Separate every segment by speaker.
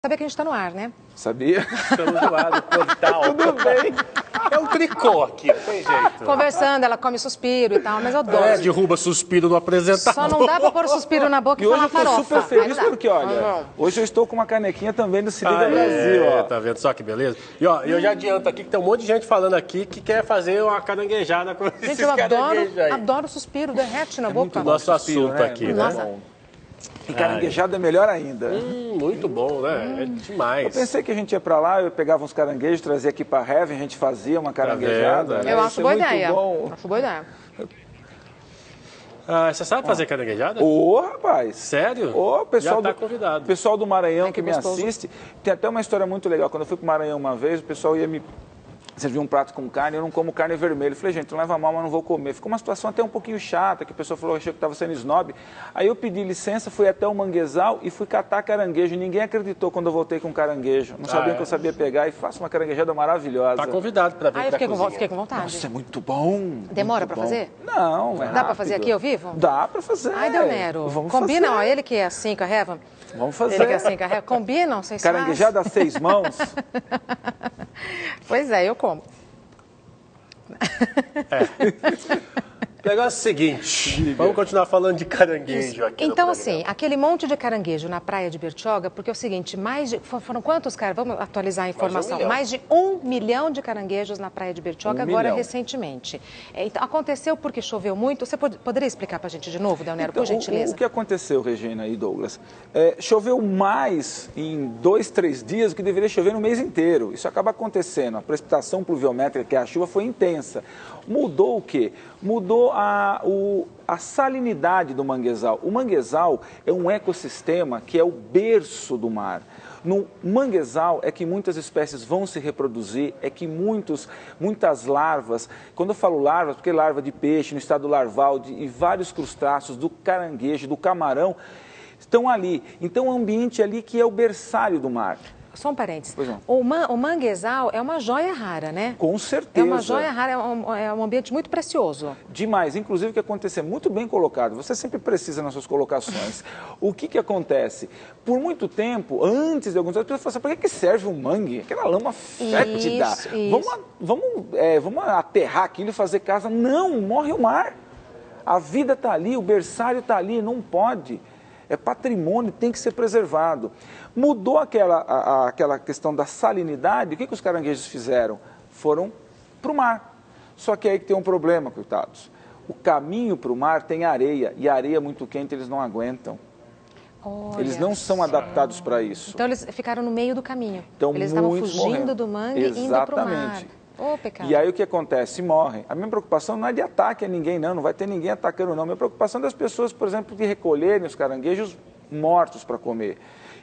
Speaker 1: Sabia que a gente está no ar, né?
Speaker 2: Sabia?
Speaker 3: Estamos no ar do portal.
Speaker 2: Tudo bem.
Speaker 3: É um tricô aqui, não tem jeito.
Speaker 1: Conversando, ela come suspiro e tal, mas eu adoro.
Speaker 3: Derruba suspiro no apresentador.
Speaker 1: Só não dá pra pôr suspiro na boca e
Speaker 2: E hoje
Speaker 1: falar
Speaker 2: eu tô
Speaker 1: farofa.
Speaker 2: super feliz
Speaker 1: Mas dá.
Speaker 2: porque, olha, hoje eu estou com uma canequinha também do Se Liga Brasil, ó.
Speaker 3: Tá vendo só que beleza? E ó, eu já adianto aqui que tem um monte de gente falando aqui que quer fazer uma caranguejada com esses
Speaker 1: Gente, eu
Speaker 3: caranguejos aí.
Speaker 1: adoro suspiro, derrete na boca.
Speaker 3: Muito nosso assunto
Speaker 2: né?
Speaker 3: aqui,
Speaker 1: Nossa.
Speaker 3: né?
Speaker 2: E caranguejada é melhor ainda.
Speaker 3: Muito bom, né? É demais.
Speaker 2: Eu pensei que a gente ia pra lá, eu pegava uns caranguejos, trazia aqui pra Heaven, a gente fazia uma caranguejada.
Speaker 3: vendo?
Speaker 2: né?
Speaker 1: Eu
Speaker 2: Ia
Speaker 1: acho
Speaker 2: ser
Speaker 1: boa
Speaker 2: muito
Speaker 1: ideia.
Speaker 2: bom.
Speaker 1: Acho boa ideia.
Speaker 3: Ah, você sabe fazer caranguejada?
Speaker 2: Ô, rapaz.
Speaker 3: Sério?
Speaker 2: Ô, pessoal
Speaker 3: Já tá convidado.
Speaker 2: pessoal do Maranhão
Speaker 1: Ai, que
Speaker 2: que me
Speaker 1: gostoso.
Speaker 2: assiste. Tem até uma história muito legal. Quando eu fui pro Maranhão uma vez, o pessoal ia me servir um prato com carne, eu não como carne vermelha. Eu falei, gente, não leva mal, mas não vou comer. Ficou uma situação até um pouquinho chata, que a pessoa falou, achou que estava sendo snob. Aí eu pedi licença, fui até o manguezal e fui catar caranguejo. Ninguém acreditou quando eu voltei com caranguejo. Não sabiam que eu sabia pegar e faço uma caranguejada maravilhosa.
Speaker 3: Tá convidado pra vir
Speaker 1: Ah, eu
Speaker 3: pra cozinha.
Speaker 1: fiquei com vontade.
Speaker 2: Nossa, é muito bom.
Speaker 1: Demora
Speaker 2: muito
Speaker 1: pra
Speaker 2: bom.
Speaker 1: fazer?
Speaker 2: Não, é
Speaker 1: Dá pra
Speaker 2: rápido.
Speaker 1: fazer aqui ao vivo?
Speaker 2: Dá pra fazer.
Speaker 1: Ai, Delnero.
Speaker 2: Vamos
Speaker 1: Combina, ó,
Speaker 2: fazer.
Speaker 1: ele que é assim com a Reva.
Speaker 2: Vamos fazer.
Speaker 1: Ele que é assim com a Reva. Combinam, vocês fazem?
Speaker 2: Caranguejada a 6 mãos.
Speaker 1: Pois é, eu como.
Speaker 3: O negócio é o seguinte, vamos continuar falando de caranguejo aqui no
Speaker 1: Então,
Speaker 3: programa.
Speaker 1: assim, aquele monte de caranguejo na praia de Bertioga, porque é o seguinte, foram quantos, cara? Vamos atualizar a informação.
Speaker 2: milhão.
Speaker 1: Mais de 1 milhão de caranguejos na praia de Bertioga,
Speaker 2: 1
Speaker 1: agora
Speaker 2: milhão.
Speaker 1: recentemente. Então, aconteceu porque choveu muito. Você poderia explicar pra gente de novo, Delnero, por gentileza?
Speaker 2: O que aconteceu, Regina e Douglas? Choveu mais em 2, 3 dias do que deveria chover no mês inteiro. Isso acaba acontecendo. A precipitação pluviométrica, que é a chuva, foi intensa. Mudou o quê? Mudou a salinidade do manguezal. O manguezal é um ecossistema que é o berço do mar. No manguezal é que muitas espécies vão se reproduzir, é que muitas larvas, quando eu falo larvas, porque larva de peixe, no estado larval, e vários crustáceos, do caranguejo, do camarão, estão ali. Então, o ambiente ali que é o berçário do mar.
Speaker 1: Só um parênteses.
Speaker 2: Pois não.
Speaker 1: O manguezal é uma joia rara, né?
Speaker 2: Com certeza.
Speaker 1: É uma joia rara, é um ambiente muito precioso.
Speaker 2: Demais. Inclusive, o que acontece é muito bem colocado. Você sempre precisa nas suas colocações. O que acontece? Por muito tempo, antes de alguns anos, as pessoas falavam assim, para que serve um mangue? Aquela lama fétida.
Speaker 1: Isso.
Speaker 2: Vamos aterrar aquilo e fazer casa. Não, morre o mar. A vida está ali, o berçário está ali, não pode. É patrimônio, tem que ser preservado. Mudou aquela questão da salinidade, o que os caranguejos fizeram? Foram para o mar. Só que aí que tem um problema, coitados. O caminho para o mar tem areia, e a areia muito quente eles não aguentam.
Speaker 1: Olha
Speaker 2: Eles não são adaptados para isso.
Speaker 1: Então, eles ficaram no meio do caminho.
Speaker 2: Então,
Speaker 1: Eles estavam
Speaker 2: muitos
Speaker 1: fugindo
Speaker 2: morreram.
Speaker 1: do mangue e indo para o mar.
Speaker 2: Exatamente.
Speaker 1: Ô, pecado.
Speaker 2: E aí o que acontece? Morrem. A minha preocupação não é de ataque a ninguém, não vai ter ninguém atacando, não. A minha preocupação é das pessoas, por exemplo, de recolherem os caranguejos mortos para comer.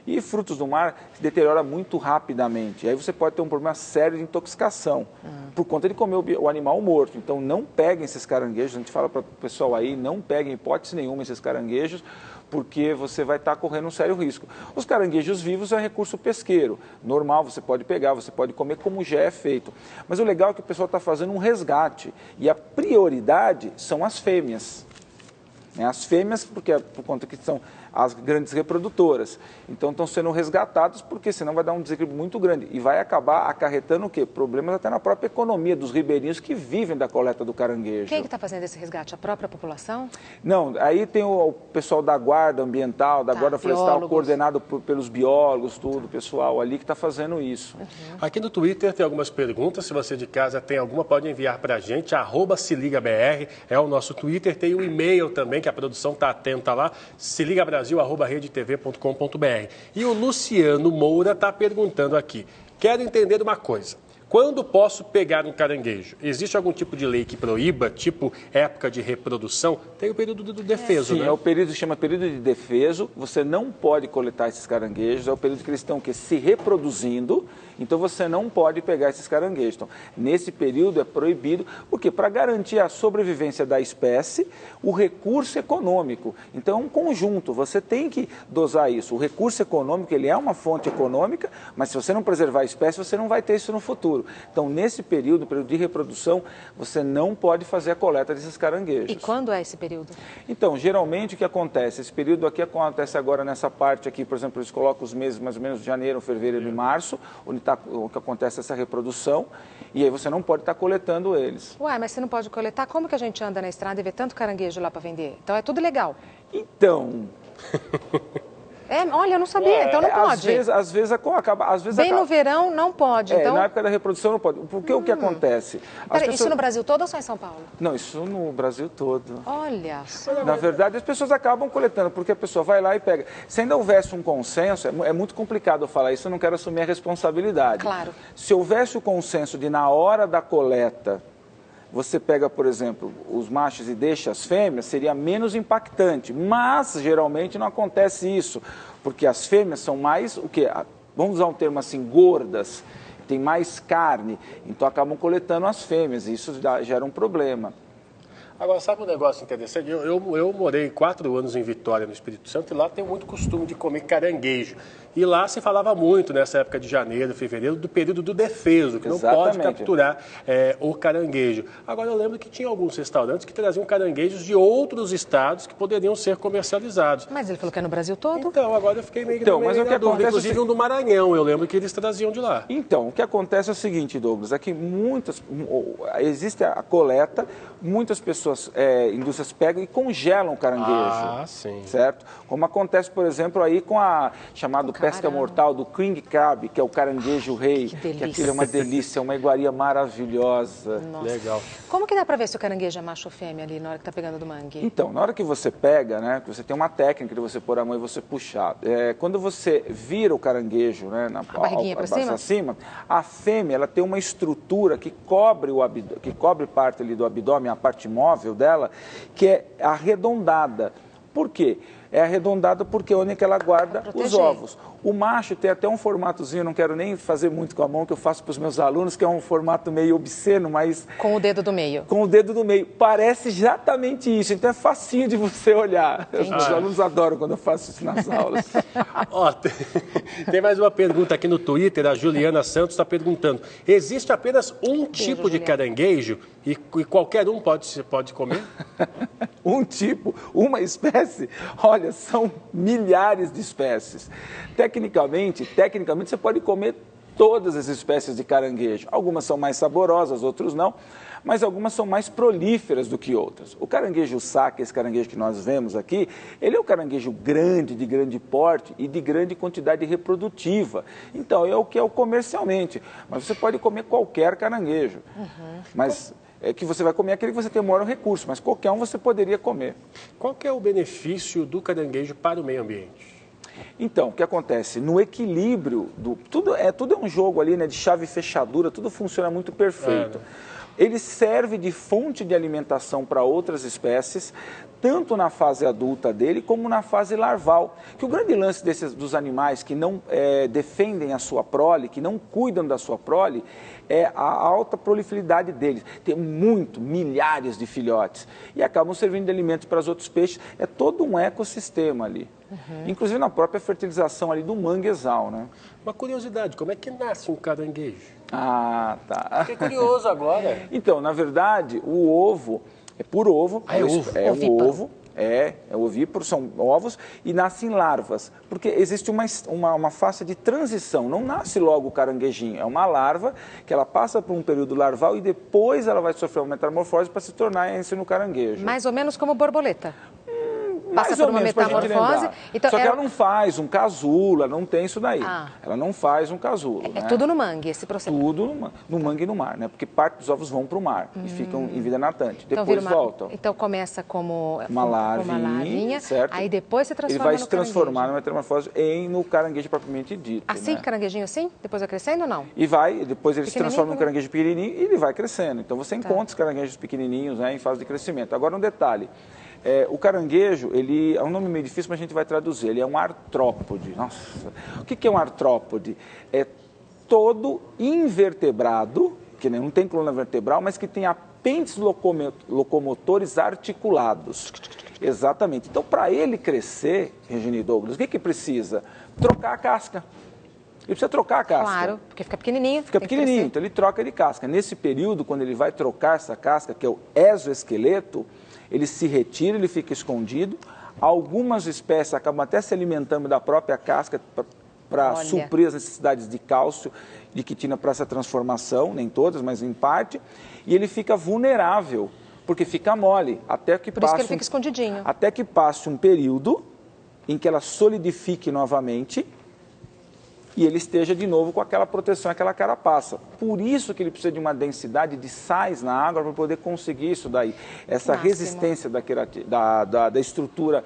Speaker 2: E frutos do mar se deteriora muito rapidamente. E aí você pode ter um problema sério de intoxicação, por conta de comer o animal morto. Então não peguem esses caranguejos, a gente fala para o pessoal aí, não peguem hipótese nenhuma esses caranguejos, porque você vai estar correndo um sério risco. Os caranguejos vivos é recurso pesqueiro, normal, você pode pegar, você pode comer como já é feito. Mas o legal é que o pessoal está fazendo um resgate, e a prioridade são as fêmeas. As fêmeas, porque por conta que são as grandes reprodutoras. Então estão sendo resgatados, porque senão vai dar um desequilíbrio muito grande. E vai acabar acarretando o quê? Problemas até na própria economia dos ribeirinhos que vivem da coleta do caranguejo.
Speaker 1: Quem é que está fazendo esse resgate? A própria população?
Speaker 2: Não, aí tem o pessoal da guarda ambiental, da guarda florestal,
Speaker 1: biólogos.
Speaker 2: coordenado pelos biólogos, tudo, o pessoal ali que está fazendo isso.
Speaker 3: Aqui no Twitter tem algumas perguntas, se você de casa tem alguma, pode enviar para a gente, @seligabr, é o nosso Twitter, tem o e-mail também, que a produção está atenta lá, seligabrasil@redetv.com.br. E o Luciano Moura está perguntando aqui, quero entender uma coisa, quando posso pegar um caranguejo? Existe algum tipo de lei que proíba, tipo época de reprodução? Tem o período do defeso,
Speaker 2: Sim,
Speaker 3: né?
Speaker 2: é o período que chama período de defeso, você não pode coletar esses caranguejos, é o período que eles estão se reproduzindo, Então você não pode pegar esses caranguejos. Então, nesse período é proibido, porque para garantir a sobrevivência da espécie, o recurso econômico. Então é um conjunto, você tem que dosar isso. O recurso econômico, ele é uma fonte econômica, mas se você não preservar a espécie, você não vai ter isso no futuro. Então, nesse período de reprodução, você não pode fazer a coleta desses caranguejos.
Speaker 1: E quando é esse período?
Speaker 2: Então, geralmente o que acontece? Esse período aqui acontece agora nessa parte aqui, por exemplo, eles colocam os meses mais ou menos de janeiro, fevereiro e março, onde o que acontece essa reprodução, e aí você não pode estar coletando eles.
Speaker 1: Ué, mas você não pode coletar? Como que a gente anda na estrada e vê tanto caranguejo lá para vender? Então é tudo legal.
Speaker 2: Então...
Speaker 1: Olha, eu não sabia, então não pode.
Speaker 2: Às vezes acaba...
Speaker 1: Bem no verão não pode, então...
Speaker 2: na época da reprodução não pode. Porque o que acontece?
Speaker 1: Isso no Brasil todo ou só em São Paulo?
Speaker 2: Não, isso no Brasil todo.
Speaker 1: Olha só.
Speaker 2: Na verdade, as pessoas acabam coletando, porque a pessoa vai lá e pega. Se ainda houvesse um consenso, é muito complicado eu falar isso, eu não quero assumir a responsabilidade.
Speaker 1: Claro.
Speaker 2: Se houvesse o consenso de, na hora da coleta, você pega, por exemplo, os machos e deixa as fêmeas, seria menos impactante. Mas, geralmente, não acontece isso, porque as fêmeas são mais, vamos usar um termo assim, gordas, tem mais carne, então acabam coletando as fêmeas, e isso gera um problema.
Speaker 3: Agora, sabe um negócio interessante? Eu morei 4 anos em Vitória, no Espírito Santo, e lá tem muito costume de comer caranguejo. E lá se falava muito, nessa época de janeiro, fevereiro, do período do defeso, que não pode capturar o caranguejo. Agora, eu lembro que tinha alguns restaurantes que traziam caranguejos de outros estados que poderiam ser comercializados.
Speaker 1: Mas ele falou que é no Brasil todo?
Speaker 3: Então, agora eu fiquei meio
Speaker 2: mas o que acontece,
Speaker 3: inclusive um do Maranhão, eu lembro que eles traziam de lá.
Speaker 2: Então, o que acontece é o seguinte, Douglas, é que existe a coleta, muitas pessoas, indústrias pegam e congelam o caranguejo.
Speaker 3: Ah, sim.
Speaker 2: Certo? Como acontece, por exemplo, aí com a chamada pesca mortal do king crab, que é o caranguejo rei, que aquilo é uma delícia, uma iguaria maravilhosa.
Speaker 1: Nossa.
Speaker 3: Legal.
Speaker 1: Como que dá para ver se o caranguejo é macho ou fêmea ali na hora que tá pegando do mangue?
Speaker 2: Então, na hora que você pega, né, que você tem uma técnica de você pôr a mão e você puxar. Quando você vira o caranguejo, né,
Speaker 1: a barriguinha para
Speaker 2: cima, a fêmea ela tem uma estrutura que cobre parte ali do abdômen, a parte móvel dela, que é arredondada. Por quê? É arredondada porque é onde que ela guarda os ovos. O macho tem até um formatozinho, não quero nem fazer muito com a mão, que eu faço para os meus alunos, que é um formato meio obsceno, mas...
Speaker 1: Com o dedo do meio.
Speaker 2: Com o dedo do meio. Parece exatamente isso, então é facinho de você olhar. Os meus alunos adoram quando eu faço isso nas aulas.
Speaker 3: Ó, tem mais uma pergunta aqui no Twitter, a Juliana Santos está perguntando, existe apenas um tipo de caranguejo e qualquer um pode comer?
Speaker 2: Um tipo, uma espécie? Olha, são milhares de espécies. Tecnicamente, você pode comer todas as espécies de caranguejo. Algumas são mais saborosas, outras não, mas algumas são mais prolíferas do que outras. O caranguejo saca, esse caranguejo que nós vemos aqui, ele é um caranguejo grande, de grande porte e de grande quantidade reprodutiva. Então, é o que é o comercialmente. Mas você pode comer qualquer caranguejo. Mas... é que você vai comer aquele que você tem o maior recurso, mas qualquer um você poderia comer.
Speaker 3: Qual que é o benefício do caranguejo para o meio ambiente?
Speaker 2: Então, o que acontece? No equilíbrio, tudo é um jogo ali, né, de chave e fechadura, tudo funciona muito perfeito. Ele serve de fonte de alimentação para outras espécies, tanto na fase adulta dele como na fase larval. Que o grande lance dos animais que não defendem a sua prole, que não cuidam da sua prole, é a alta proliferidade deles. Tem milhares de filhotes e acabam servindo de alimento para os outros peixes. É todo um ecossistema ali. Inclusive na própria fertilização ali do manguezal, né?
Speaker 3: Uma curiosidade, como é que nasce um caranguejo?
Speaker 2: Ah, tá.
Speaker 3: Fiquei curioso agora.
Speaker 2: Então, na verdade, o ovo é por ovo.
Speaker 3: É ovo?
Speaker 2: É um ovo. É ovíparo, são ovos e nascem larvas, porque existe uma fase de transição, não nasce logo o caranguejinho, é uma larva que ela passa por um período larval e depois ela vai sofrer uma metamorfose para se tornar no caranguejo.
Speaker 1: Mais ou menos como borboleta.
Speaker 2: Mais
Speaker 1: passa por uma
Speaker 2: menos,
Speaker 1: metamorfose.
Speaker 2: Então, só que ela não faz um casulo, ela não tem isso daí. Ela não faz um casulo.
Speaker 1: É tudo no mangue, esse processo.
Speaker 2: Tudo no mangue e no mar, né? Porque parte dos ovos vão para o mar e ficam em vida natante. Depois voltam.
Speaker 1: Então começa como
Speaker 2: uma larvinha, certo?
Speaker 1: Aí depois se transforma
Speaker 2: no caranguejo. Ele vai se transformar numa metamorfose no caranguejo propriamente dito.
Speaker 1: Assim,
Speaker 2: né?
Speaker 1: Caranguejinho assim? Depois vai crescendo ou não?
Speaker 2: E depois ele se transforma num caranguejo pequenininho e ele vai crescendo. Então você encontra os caranguejos pequenininhos, né, em fase de crescimento. Agora um detalhe. O caranguejo, ele é um nome meio difícil, mas a gente vai traduzir. Ele é um artrópode. Nossa, o que é um artrópode? todo invertebrado, que não tem coluna vertebral, mas que tem apêndices locomotores articulados. Exatamente. Então, para ele crescer, Regina e Douglas, o que precisa? Trocar a casca. Ele precisa trocar a casca.
Speaker 1: Claro, porque fica pequenininho.
Speaker 2: Fica pequenininho, então ele troca de casca. Nesse período, quando ele vai trocar essa casca, que é o exoesqueleto, ele se retira, ele fica escondido. Algumas espécies acabam até se alimentando da própria casca para suprir as necessidades de cálcio, de quitina para essa transformação, nem todas, mas em parte. E ele fica vulnerável, porque fica mole, até que
Speaker 1: Por isso que ele fica escondidinho.
Speaker 2: Até que passe um período em que ela solidifique novamente e ele esteja de novo com aquela proteção, aquela carapaça. Por isso que ele precisa de uma densidade de sais na água para poder conseguir isso daí. Essa resistência da estrutura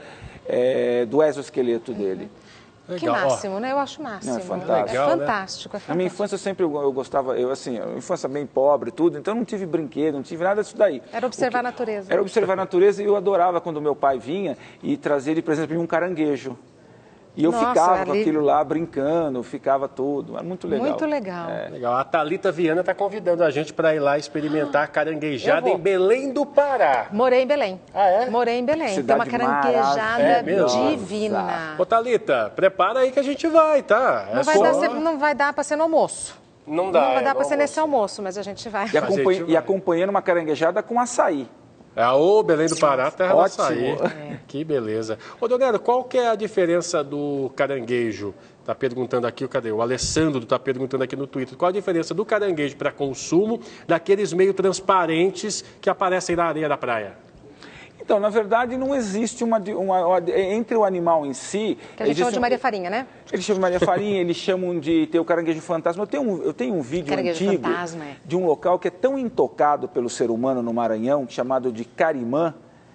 Speaker 2: do exoesqueleto dele.
Speaker 3: Legal.
Speaker 1: Que máximo, né? Eu acho máximo.
Speaker 2: Não, é fantástico.
Speaker 3: Legal,
Speaker 1: é fantástico, né?
Speaker 2: Na minha infância eu gostava, infância bem pobre e tudo, então não tive brinquedo, não tive nada disso daí.
Speaker 1: Era observar a natureza.
Speaker 2: Era observar a natureza e eu adorava quando meu pai vinha e trazia de presente para mim um caranguejo. E eu ficava com aquilo lá, brincando, ficava tudo. Era muito legal.
Speaker 1: Muito legal.
Speaker 3: Legal. A Thalita Viana está convidando a gente para ir lá experimentar caranguejada em Belém do Pará.
Speaker 1: Morei em Belém.
Speaker 3: Ah, é?
Speaker 1: Morei em Belém. Tem
Speaker 2: Cidade
Speaker 1: uma caranguejada divina.
Speaker 3: Ô, Thalita, prepara aí que a gente vai, tá?
Speaker 1: Não vai dar para ser no almoço.
Speaker 3: Não dá.
Speaker 1: Não vai dar para ser nesse almoço, mas a gente vai.
Speaker 2: E acompanhando uma caranguejada com açaí.
Speaker 3: Ô, Belém do Pará, terra do
Speaker 2: Ótimo.
Speaker 3: açaí. Que beleza. Ô, Donero, qual que é a diferença do caranguejo? Está perguntando aqui, cadê? O Alessandro está perguntando aqui no Twitter. Qual a diferença do caranguejo para consumo daqueles meio transparentes que aparecem na areia da praia?
Speaker 2: Então, na verdade, não existe entre o animal em si...
Speaker 1: Que a gente chama de Maria Farinha, né?
Speaker 2: Eles chamam de Maria Farinha, eles chamam de ter o caranguejo fantasma. Eu tenho um vídeo antigo de um local que é tão intocado pelo ser humano no Maranhão, chamado de Carimã.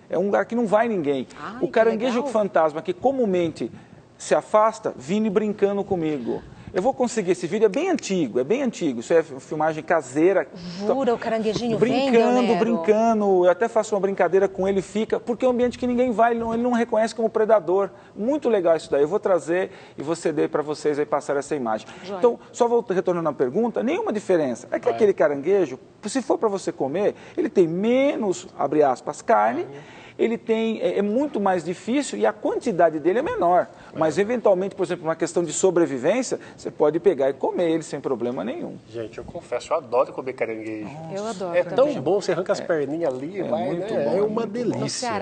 Speaker 2: É um lugar que não vai ninguém. O caranguejo fantasma, que comumente se afasta, vindo brincando comigo. Eu vou conseguir esse vídeo, é bem antigo, isso é filmagem caseira.
Speaker 1: Jura, o caranguejinho
Speaker 2: brincando, eu até faço uma brincadeira com ele, porque é um ambiente que ninguém vai, ele não reconhece como predador. Muito legal isso daí, eu vou trazer e vou ceder para vocês aí passar essa imagem. Joia. Então, só retornando à pergunta, nenhuma diferença. É que aquele caranguejo, se for para você comer, ele tem menos, abre aspas, carne, ele é muito mais difícil e a quantidade dele é menor. Mas, eventualmente, por exemplo, uma questão de sobrevivência, você pode pegar e comer ele sem problema nenhum.
Speaker 3: Gente, eu confesso, eu adoro comer caranguejo.
Speaker 1: Eu adoro.
Speaker 3: É tão bom, você arranca as perninhas ali,
Speaker 2: muito bom,
Speaker 3: é uma delícia.